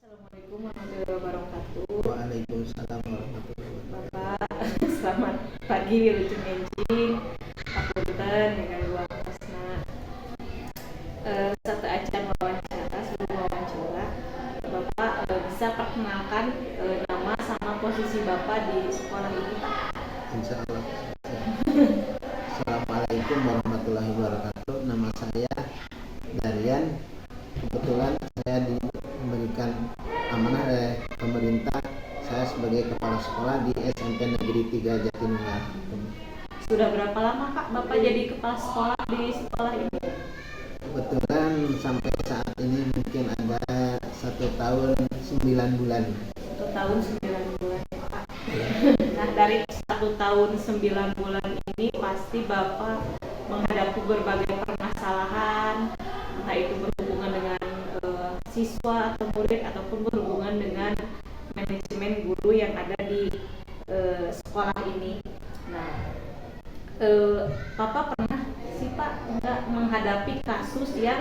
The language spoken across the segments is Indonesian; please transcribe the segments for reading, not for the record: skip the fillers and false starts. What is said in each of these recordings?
Assalamualaikum warahmatullahi wabarakatuh. Waalaikumsalam warahmatullahi wabarakatuh. Bapak, selamat pagi Wilujeng Enjing. Papunten dengan luar kosna. Satu acara wawancara, sebelum wawancara, Bapak bisa perkenalkan nama sama posisi Bapak di sekolah ini, Pak? Insya Allah. Assalamualaikum warahmatullahi wabarakatuh. Nama saya Darian. Kebetulan saya diberikan amanah oleh pemerintah. Saya sebagai kepala sekolah di SMP Negeri 3 Jatinunggal. Sudah berapa lama Pak Bapak jadi kepala sekolah di sekolah ini? Kebetulan sampai saat ini mungkin ada 1 tahun 9 bulan. 1 tahun 9 bulan Pak. Nah, dari 1 tahun 9 bulan ini pasti Bapak menghadapi berbagai permasalahan, entah itu berhubungan dengan siswa atau murid ataupun berhubungan dengan manajemen guru yang ada di sekolah ini. Nah, Bapak pernah sih Pak nggak menghadapi kasus yang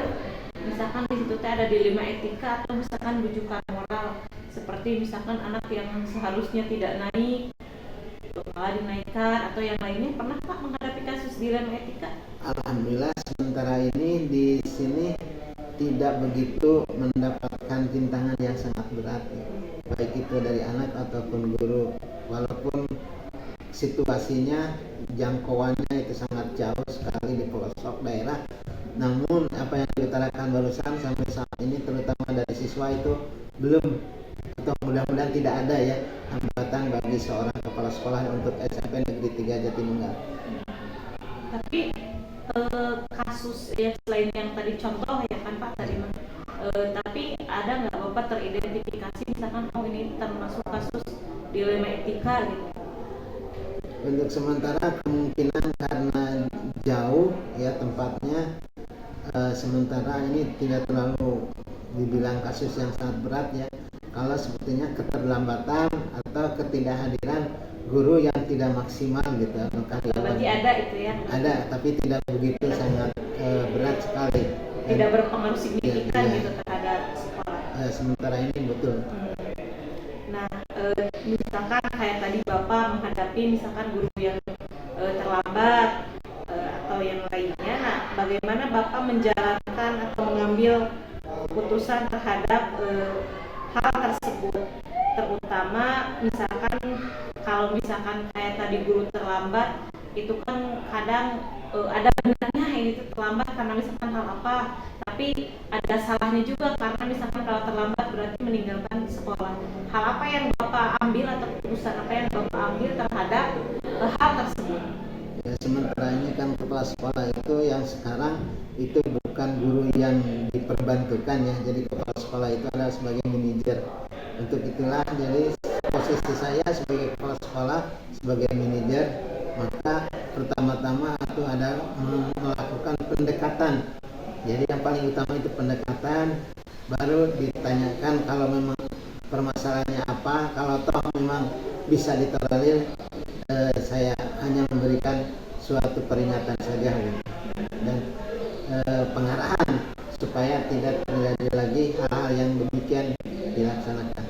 misalkan di situ ada dilema etika atau misalkan rujukan moral, seperti misalkan anak yang seharusnya tidak naik malah dinaikkan atau yang lainnya, pernah Pak menghadapi kasus dilema etika? Alhamdulillah sementara ini di sini tidak begitu mendapatkan rintangan yang sangat berat, baik itu dari anak ataupun guru. Walaupun situasinya jangkauannya itu sangat jauh sekali di pelosok daerah, namun apa yang diutarakan barusan sampai saat ini terutama dari siswa itu belum, atau mudah-mudahan tidak ada ya hambatan bagi seorang kepala sekolah untuk SMP Negeri 3 Jatinunggal. Tapi kasus ya selain yang tadi contoh ya kan Pak tadi tapi ada nggak Bapak teridentifikasi misalkan ini termasuk kasus dilema etika gitu? Untuk sementara kemungkinan karena jauh ya tempatnya, sementara ini tidak terlalu dibilang kasus yang sangat berat ya. Kalau sepertinya keterlambatan atau ketidakhadiran guru yang tidak maksimal gitu. Berarti ada itu ya? Ada, tapi tidak begitu sangat berat sekali. Tidak berpengaruh signifikan ya, gitu terhadap sekolah. Sementara ini betul. Nah, misalkan kayak tadi Bapak menghadapi misalkan guru yang terlambat atau yang lainnya, nah bagaimana Bapak menjalankan atau mengambil keputusan terhadap hal tersebut, terutama misalkan kalau misalkan kayak tadi guru terlambat itu kan kadang ada benarnya ini tuh terlambat karena misalkan hal apa, tapi ada salahnya juga karena misalkan kalau terlambat berarti meninggalkan sekolah. Hal apa yang Bapak ambil atau keputusan apa yang Bapak ambil terhadap hal tersebut? Ya, sementara ini kan kepala sekolah itu yang sekarang itu bukan guru yang diperbantukan ya, jadi kepala sekolah itu adalah sebagai manajer. Untuk itulah jadi posisi saya sebagai kepala sekolah sebagai manajer, maka pertama-tama itu adalah melakukan pendekatan. Jadi yang paling utama itu pendekatan, baru ditanyakan kalau memang permasalahannya apa. Kalau toh memang bisa ditolerir, saya hanya memberikan suatu peringatan saja dan pengarahan supaya tidak terjadi lagi hal-hal yang demikian dilaksanakan.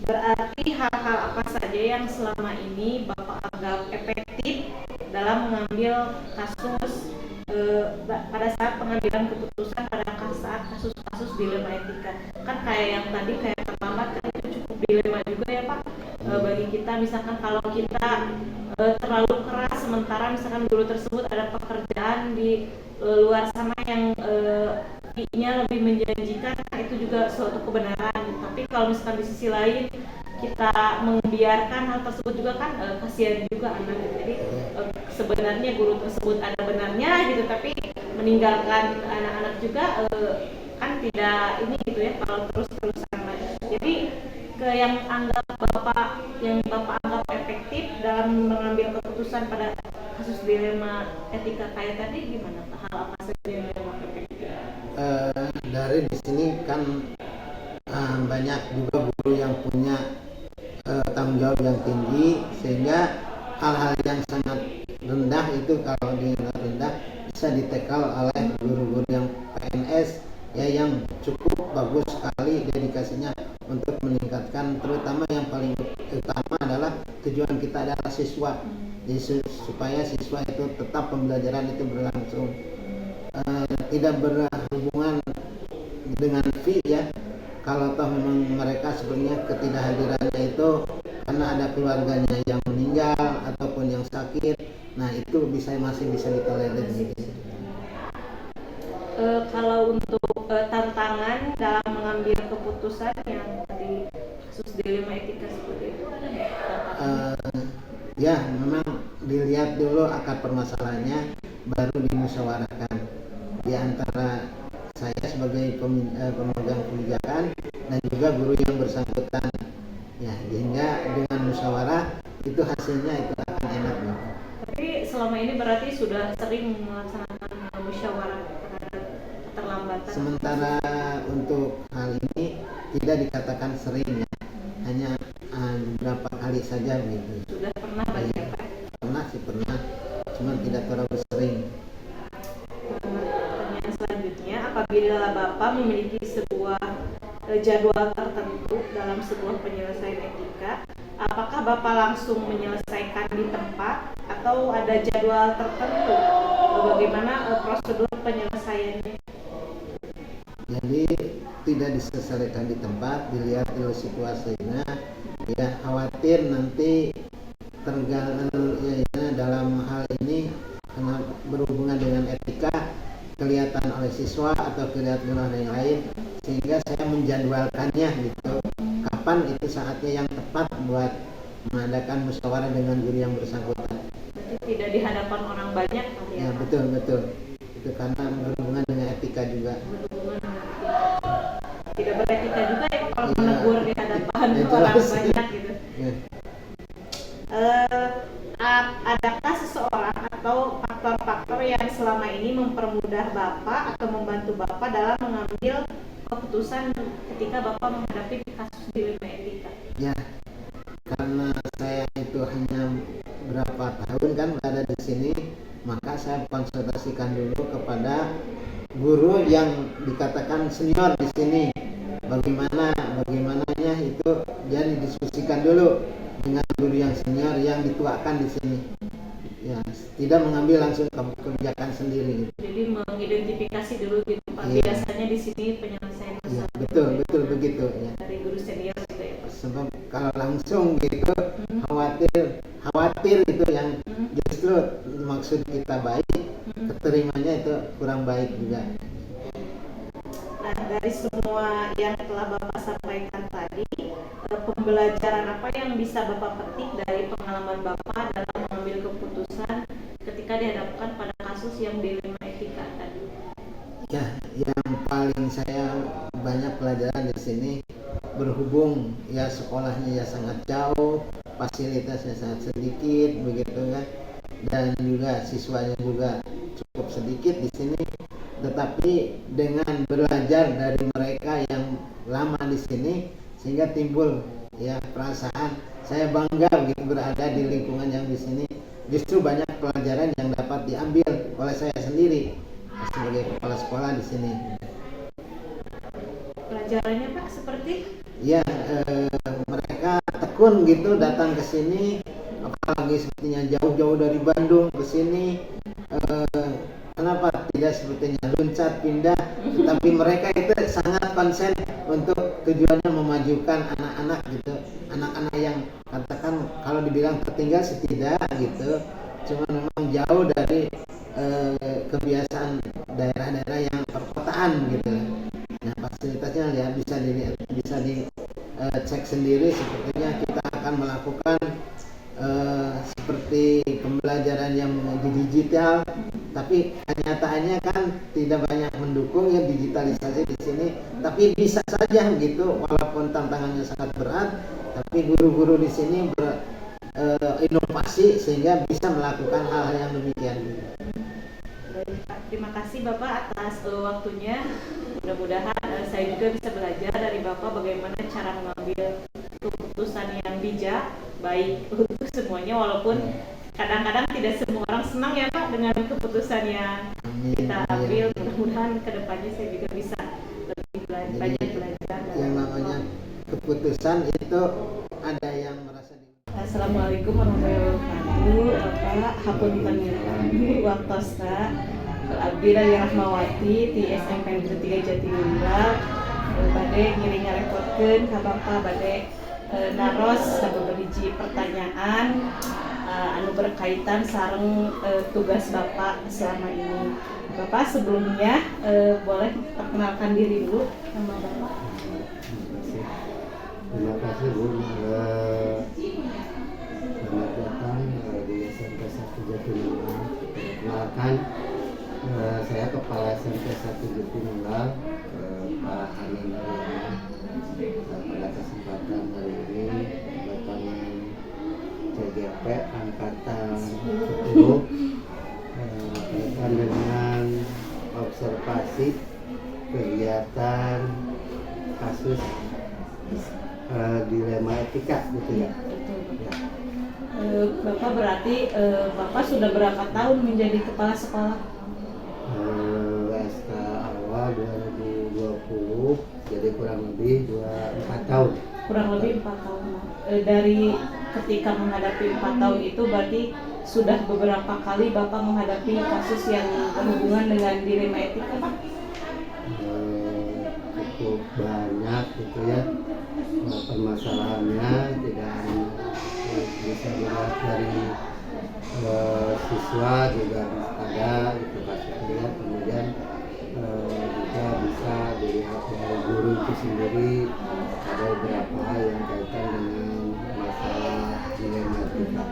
Berarti hal-hal apa saja yang selama ini Bapak anggap efektif dalam mengambil kasus pada saat pengambilan keputusan pada saat kasus-kasus dilema etika? Kan kayak yang tadi kayak terlambat kan itu cukup dilema juga ya Pak bagi kita. Misalkan kalau kita terlalu keras sementara misalkan guru tersebut ada pekerjaan di luar sana yang nya lebih menjanjikan, itu juga suatu kebenaran. Tapi kalau misalkan di sisi lain kita membiarkan hal tersebut juga kan kasihan juga anak. Jadi sebenarnya guru tersebut ada benarnya gitu, tapi meninggalkan anak-anak juga kan tidak ini gitu ya kalau terus-terusan. Jadi yang Bapak anggap efektif dalam mengambil keputusan pada kasus dilema etika kayak tadi gimana? Hal apa saja yang Bapak efektif? Dari di sini kan banyak juga guru yang punya tanggung jawab yang tinggi, sehingga hal-hal yang sangat rendah itu kalau di rendah bisa ditekal oleh guru-guru yang PNS ya yang cukup bagus sekali dedikasinya untuk meningkatkan, terutama yang paling utama adalah tujuan kita adalah siswa. Jadi supaya siswa itu tetap pembelajaran itu berlangsung, tidak berhubungan dengan fee ya. Kalau toh memang mereka sebenarnya ketidakhadirannya itu karena ada keluarganya yang meninggal ataupun yang sakit, nah itu masih bisa ditolerir gitu. Kalau untuk tantangan dalam mengambil keputusan yang tadi kasus dilema etika seperti itu ada nggak tantangan? Ya memang dilihat dulu akar permasalahannya, baru dimusyawarahkan di antara saya sebagai pemegang kebijakan dan juga guru yang bersangkutan ya, sehingga dengan musyawarah itu hasilnya itu akan enak. Tapi selama ini berarti sudah sering melaksanakan musyawarah terhadap keterlambatan. Sementara untuk hal ini tidak dikatakan sering ya, hanya beberapa kali saja gitu. Sudah pernah bagi ya, apa? pernah, cuma tidak terlalu sering. Pertanyaan selanjutnya, apabila Bapak memiliki sebuah jadwal tertentu dalam sebuah penyelesaian etika, apakah Bapak langsung menyelesaikan di tempat atau ada jadwal tertentu? Bagaimana prosedur penyelesaiannya? Jadi tidak diselesaikan di tempat, dilihat dulu situasinya. Ya khawatir nanti terganggu ya, dalam hal ini karena berhubungan dengan etika kelihatan oleh siswa atau kelihatan oleh yang lain, sehingga saya menjadwalkannya gitu. Kapan itu saatnya yang tepat buat mengadakan musyawarah dengan guru yang bersangkutan. Jadi tidak di hadapan orang banyak kali ya? Ya betul. Itu karena berhubungan dengan etika juga. Berhubungan dengan etika. Tidak beretika juga ya kalau Ya, menegur di hadapan ya, orang jelas. banyak gitu. Ya. Adakah seseorang atau faktor-faktor yang selama ini mempermudah Bapak atau membantu Bapak dalam mengambil keputusan ketika Bapak menghadapi kasus dilema etika? Ya, karena saya itu hanya berapa tahun kan berada di sini, maka saya konsultasikan dulu kepada guru yang dikatakan senior di sini. Bagaimananya itu jadi diskusikan dulu dengan guru yang senior yang dituakan di sini. Ya, tidak mengambil langsung kebijakan sendiri. Jadi mengidentifikasi dulu gitu Pak. Iya. Biasanya di sini penyelesaian Ya, masalah betul begitu ya. dari guru senior gitu ya Pak. Sebab kalau langsung gitu khawatir itu yang justru maksud kita baik, keterimanya itu kurang baik juga. Nah, dari semua yang telah Bapak sampaikan tadi, pembelajaran apa yang bisa Bapak petik dari pengalaman Bapak dalam mengambil keputusan ketika dihadapkan pada kasus yang dilema etika tadi? Ya, yang paling saya banyak pelajaran di sini, berhubung ya sekolahnya ya sangat jauh, fasilitasnya sangat sedikit begitu kan, dan juga siswanya juga cukup sedikit di sini. Tetapi dengan belajar dari mereka yang lama di sini, sehingga timbul ya perasaan saya bangga gitu berada di lingkungan yang di sini. Justru banyak pelajaran yang dapat diambil oleh saya sendiri sebagai kepala sekolah di sini. Pelajarannya Pak seperti? Ya, mereka tekun gitu datang ke sini, apalagi sepertinya jauh-jauh dari Bandung ke sini. Kenapa tidak sepertinya loncat pindah, tapi mereka itu sangat konsen untuk tujuannya memajukan anak-anak gitu, anak-anak yang katakan kalau dibilang tertinggal sih tidak gitu, cuma memang jauh dari kebiasaan daerah-daerah yang perkotaan gitu. Nah fasilitasnya ya bisa dicek sendiri, sepertinya kita akan melakukan seperti pembelajaran yang digital, tapi kenyataannya kan tidak banyak mendukung ya digitalisasi di sini. Tapi bisa saja gitu, walaupun tantangannya sangat berat, tapi guru-guru di sini berinovasi sehingga bisa melakukan hal-hal yang demikian. Baik, Pak. Terima kasih Bapak atas waktunya. Mudah-mudahan saya juga bisa belajar dari Bapak bagaimana cara mengambil keputusan yang bijak, baik untuk semuanya, walaupun kadang-kadang tidak semua orang senang ya Pak dengan keputusan yang kita ambil. Mudah-mudahan kedepannya saya juga bisa keputusan itu ada yang merasa Assalamualaikum warahmatullahi wabarakatuh. Bapak hapunten waktosta abdi dari Rahmawati di SMP Negeri 3 Jatinunggal. Bade ngiring ngareportkeun ka Bapak bade naros sababaraha pertanyaan anu berkaitan sareng tugas Bapak selama ini. Bapak sebelumnya boleh perkenalkan diri dulu nama Bapak. Terima kasih Bu. Selamat datang di SMP 1 Jatinunggal. Perkenalkan, saya Kepala SMP 1 Jatinunggal, Pak Hanan Ariana. Pada kesempatan hari ini bertemu CGP Angkatan 10 berkaitan dengan observasi kegiatan kasus dilema etika gitu ya. Ya. Bapak berarti Bapak sudah berapa tahun menjadi kepala sekolah? SK awal 2020, jadi kurang lebih 4 tahun. Kurang lebih 4 tahun. Dari ketika menghadapi 4 tahun itu berarti sudah beberapa kali Bapak menghadapi kasus yang berhubungan dengan dilema etika, Pak? Cukup banyak gitu ya. Permasalahannya tidak bisa dilihat dari siswa juga ada gitu kasusnya, kemudian juga bisa dilihat dari guru itu sendiri, ada beberapa hal yang kaitan dengan masalah dilema etika.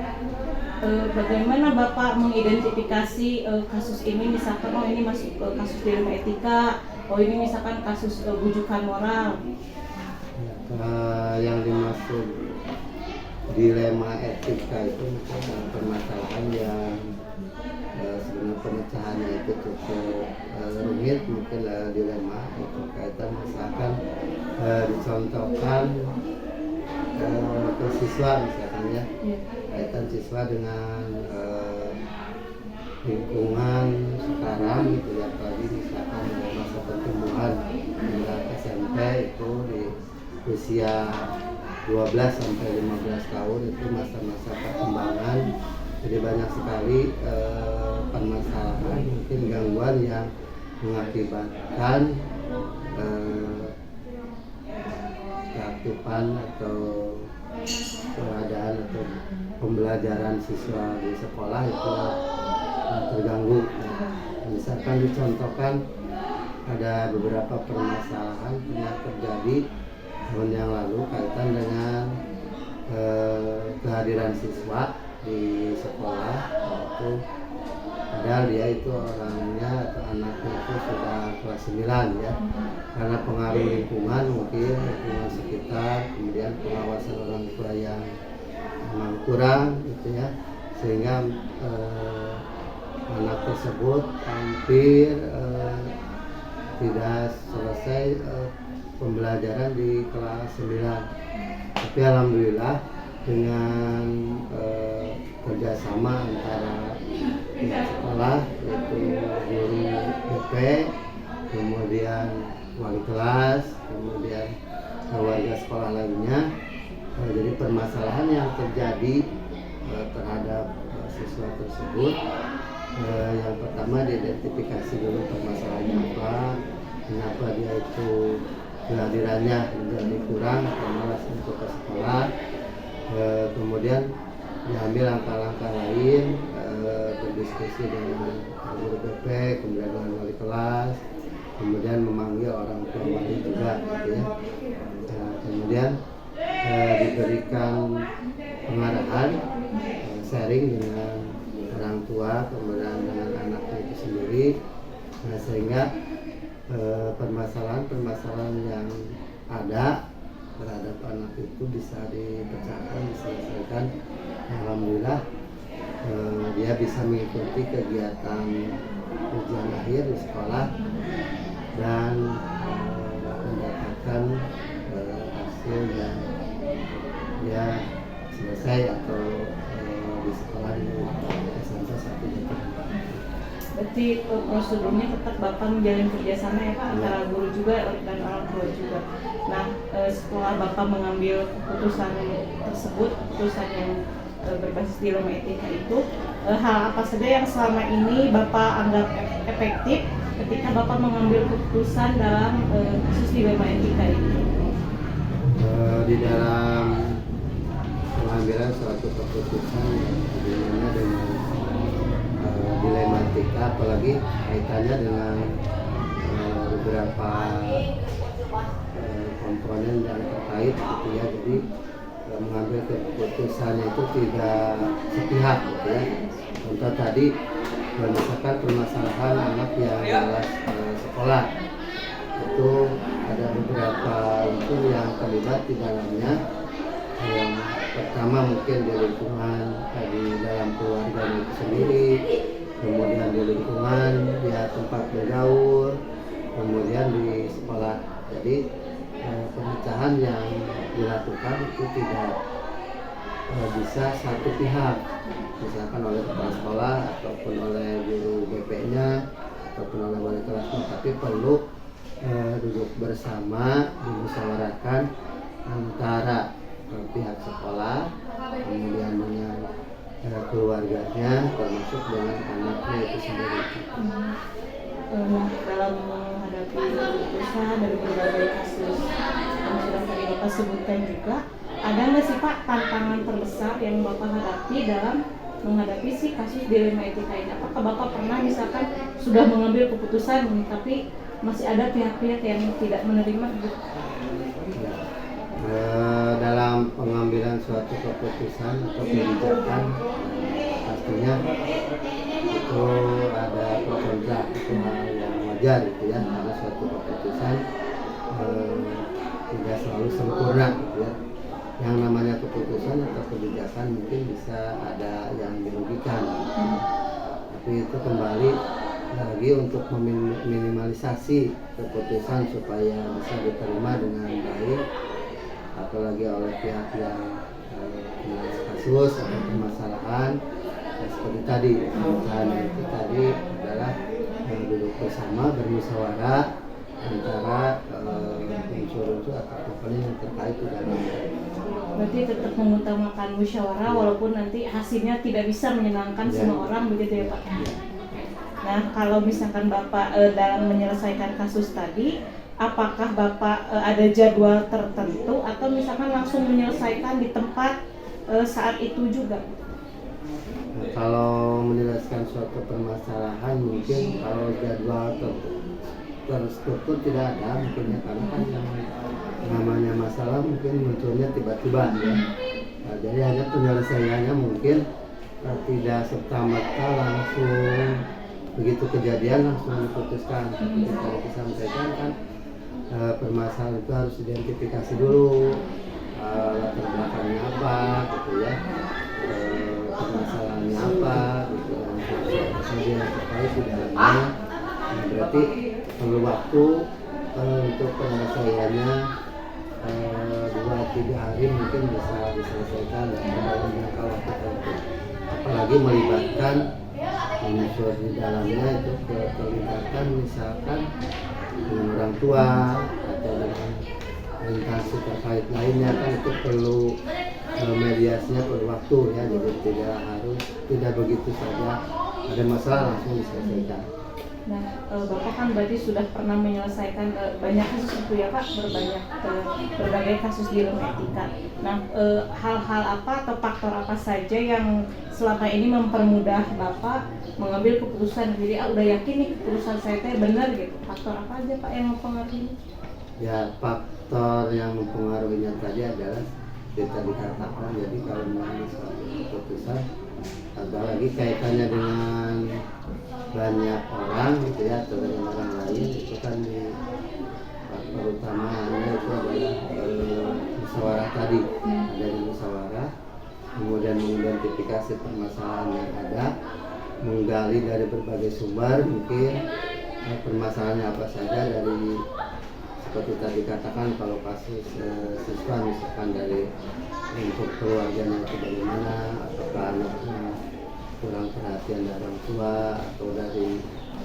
Bagaimana Bapak mengidentifikasi kasus ini, misalkan oh ini masuk ke kasus dilema etika, oh ini misalkan kasus bujukan moral? Yang dimaksud dilema etika itu misalnya permasalahan yang sebenarnya pemecahannya itu cukup rumit, mungkin dilema itu kaitan misalkan dicontohkan ke siswa misalkan ya, kaitan siswa dengan lingkungan sekarang gitu ya, apalagi misalkan masa pertumbuhan hingga SMP itu di usia 12 sampai 15 tahun itu masa-masa perkembangan, jadi banyak sekali permasalahan mungkin gangguan yang mengakibatkan keaktifan atau keadaan atau pembelajaran siswa di sekolah itu terganggu. Misalkan dicontohkan ada beberapa permasalahan pernah terjadi tahun yang lalu kaitan dengan kehadiran siswa di sekolah, itu padahal dia itu orangnya atau anaknya itu sudah kelas 9 ya, karena pengaruh lingkungan mungkin lingkungan sekitar, kemudian pengawasan orang tua yang memang kurang gitu ya, sehingga anak tersebut hampir tidak selesai pembelajaran di kelas 9. Tapi alhamdulillah dengan kerjasama antara pihak sekolah yaitu guru BP, kemudian wali kelas, kemudian warga sekolah lainnya, jadi permasalahan yang terjadi terhadap siswa tersebut, yang pertama diidentifikasi dulu permasalahannya apa, kenapa dia itu kehadirannya menjadi kurang atau malas untuk ke sekolah, kemudian diambil langkah-langkah lain, berdiskusi dengan guru BP, kemudian dengan wali kelas, kemudian memanggil orang tua wali juga gitu ya. Kemudian diberikan pengarahan, sharing dengan orang tua, kemudian dengan anaknya itu sendiri, sehingga permasalahan-permasalahan yang ada terhadap anak itu bisa dipecahkan, diselesaikan. Alhamdulillah dia bisa mengikuti kegiatan ujian akhir di sekolah dan mendapatkan hasil yang dia selesai atau di sekolah di SMP 1 Jatinunggal. berarti prosedurnya tetap Bapak menjalin kerjasama ya Pak antara guru juga dan orang tua juga. Nah, setelah Bapak mengambil keputusan tersebut, keputusan yang berbasis dilema etika itu, hal apa saja yang selama ini Bapak anggap efektif ketika Bapak mengambil keputusan dalam kasus dilema etika itu? Di dalam pengambilan suatu keputusan dimana dengan dilematika, apalagi kaitannya dengan beberapa komponen yang terkait gitu ya. Jadi mengambil keputusannya itu tidak sepihak gitu ya. Contoh tadi misalkan permasalahan anak yang jelas sekolah, itu ada beberapa unsur yang terlibat di dalamnya. Yang pertama mungkin di lingkungan di dalam keluarga itu sendiri, kemudian di lingkungan dia tempat bergaul, kemudian di sekolah. Jadi pemecahan yang dilakukan itu tidak bisa satu pihak, misalkan oleh kepala sekolah ataupun oleh guru BP-nya ataupun oleh wali kelasnya, tapi perlu duduk bersama, dimusyawarahkan antara pihak sekolah, kemudian dengan keluarganya, termasuk dengan anaknya itu sendiri. Nah, dalam menghadapi keputusan dari berbagai kasus yang sudah tadi Bapak sebutkan juga, ada nggak sih Pak tantangan terbesar yang Bapak hadapi dalam menghadapi si kasus dilema etika ini? Apakah Bapak pernah misalkan sudah mengambil keputusan tapi masih ada pihak-pihak yang tidak menerima gitu? Dalam pengambilan suatu keputusan atau kebijakan, pastinya itu ada pro kontra, itu hal yang wajar gitu ya, karena suatu keputusan tidak selalu sempurna gitu ya. Yang namanya keputusan atau kebijakan mungkin bisa ada yang dirugikan, tapi itu kembali lagi untuk meminimalisasi keputusan supaya bisa diterima dengan baik, apalagi oleh pihak yang kena kasus atau permasalahan. Seperti tadi, pemecahan itu tadi adalah duduk bersama, bermusyawarah antara unsur-unsur atau komponen yang terkait di dalamnya. Berarti tetap mengutamakan musyawarah walaupun nanti hasilnya tidak bisa menyenangkan semua orang, begitu ya Pak? Nah, kalau misalkan Bapak dalam menyelesaikan kasus tadi, apakah Bapak ada jadwal tertentu atau misalkan langsung menyelesaikan di tempat saat itu juga? Nah, kalau menyelesaikan suatu permasalahan mungkin kalau jadwal terstruktur tidak ada mungkin ya, karena kan yang namanya masalah mungkin munculnya tiba-tiba ya. Nah, jadi hanya penyelesaiannya mungkin tidak serta-merta langsung begitu kejadian langsung diputuskan. Seperti kalau disampaikan kan permasalahan itu harus identifikasi dulu, latar belakangnya apa gitu ya, permasalahannya apa gitu, apa saja yang terkait di dalamnya. Nah, berarti perlu waktu untuk penyelesaiannya 2-3 hari mungkin bisa diselesaikan dalam jangka waktu tertentu. Apalagi melibatkan unsur di dalamnya itu terlibatkan misalkan dengan orang tua atau dengan instansi terkait lainnya, kan itu perlu mediasinya perlu waktu ya, jadi tidak begitu saja ada masalah langsung diselesaikan. Nah, Bapak kan berarti sudah pernah menyelesaikan banyak kasus itu ya Pak, berbagai kasus dilema etika. Nah, hal-hal apa atau faktor apa saja yang selama ini mempermudah Bapak mengambil keputusan? Jadi udah yakin nih keputusan saya teh benar gitu. Faktor apa aja Pak yang mempengaruhi? Ya, faktor yang mempengaruhinya tadi adalah kita dikatakan, jadi kalau mengambil suatu keputusan apalagi kaitannya dengan banyak orang gitu ya, atau dengan orang lain, itu kan di faktor utamanya itu adalah musyawarah tadi. Ada di musyawarah, kemudian mengidentifikasi permasalahan yang ada, menggali dari berbagai sumber mungkin permasalahannya apa saja, dari seperti tadi katakan kalau kasus siswa misalkan dari untuk keluarganya itu bagaimana, apakah anaknya kurang perhatian dari orang tua atau dari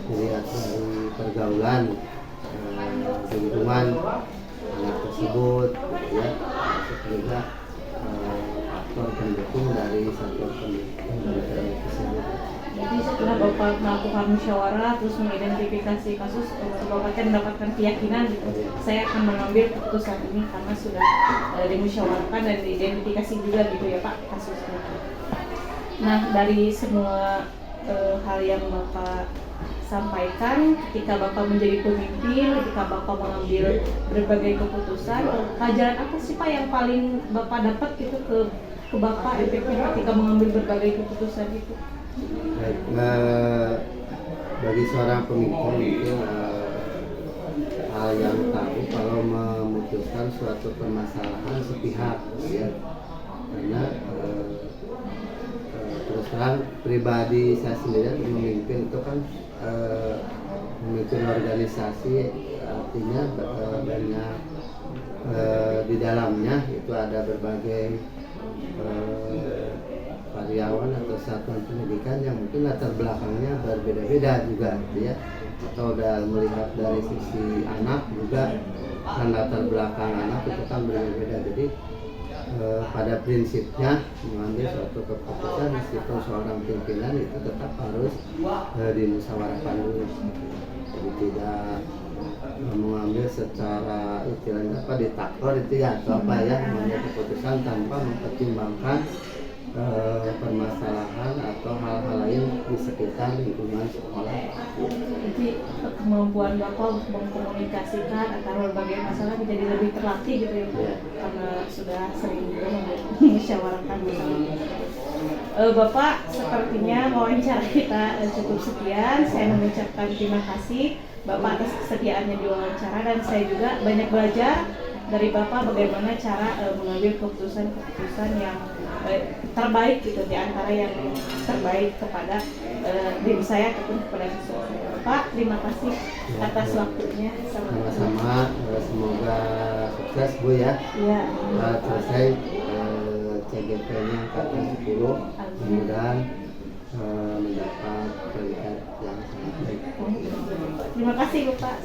dilihat dari pergaulan di lingkungan anak tersebut, gitu ya. Termasuk juga faktor pendukung dari satuan pendidikan tersebut. Jadi setelah Bapak melakukan musyawarah terus mengidentifikasi kasus, Bapak kan mendapatkan keyakinan gitu, saya akan mengambil keputusan ini karena sudah dimusyawarahkan dan diidentifikasi juga gitu ya Pak kasusnya. Nah dari semua hal yang Bapak sampaikan, ketika Bapak menjadi pemimpin, ketika Bapak mengambil berbagai keputusan, pelajaran apa sih Pak yang paling Bapak dapat gitu ke Bapak efeknya ketika mengambil berbagai keputusan itu? Baik, bagi seorang pemimpin itu hal yang tahu kalau memutuskan suatu permasalahan sepihak, ya. Karena terus terang pribadi saya sendiri memimpin itu kan memimpin organisasi, artinya banyak di dalamnya itu ada berbagai karyawan atau satuan pendidikan yang mungkin latar belakangnya berbeda-beda juga, gitu ya. Atau dalam melihat dari sisi anak juga kan latar belakang anak itu kan berbeda-beda. Jadi pada prinsipnya mengambil suatu keputusan meskipun seorang pimpinan itu tetap harus dimusyawarahkan dulu. Jadi tidak mengambil secara istilahnya apa ditaktor itu ya atau apa ya, mengambil keputusan tanpa mempertimbangkan permasalahan atau hal-hal lain di sekitar lingkungan sekolah. Jadi kemampuan Bapak untuk mengkomunikasikan antara berbagai masalah menjadi lebih terlatih gitu ya Pak, karena sudah sering juga memusyawarahkan bersama. Bapak sepertinya wawancara kita cukup sekian. Saya mengucapkan terima kasih Bapak atas kesediaannya diwawancara, dan saya juga banyak belajar dari Bapak bagaimana cara mengambil keputusan-keputusan yang terbaik gitu, di antara yang terbaik kepada diri saya ataupun kepada siswa saya. Pak, terima kasih atas waktunya. Sama-sama, semoga sukses Bu ya. Iya. Selesai CGP-nya angkatan 10, mudah-mudahan mendapat peringkat yang sangat baik. Terima kasih Bapak.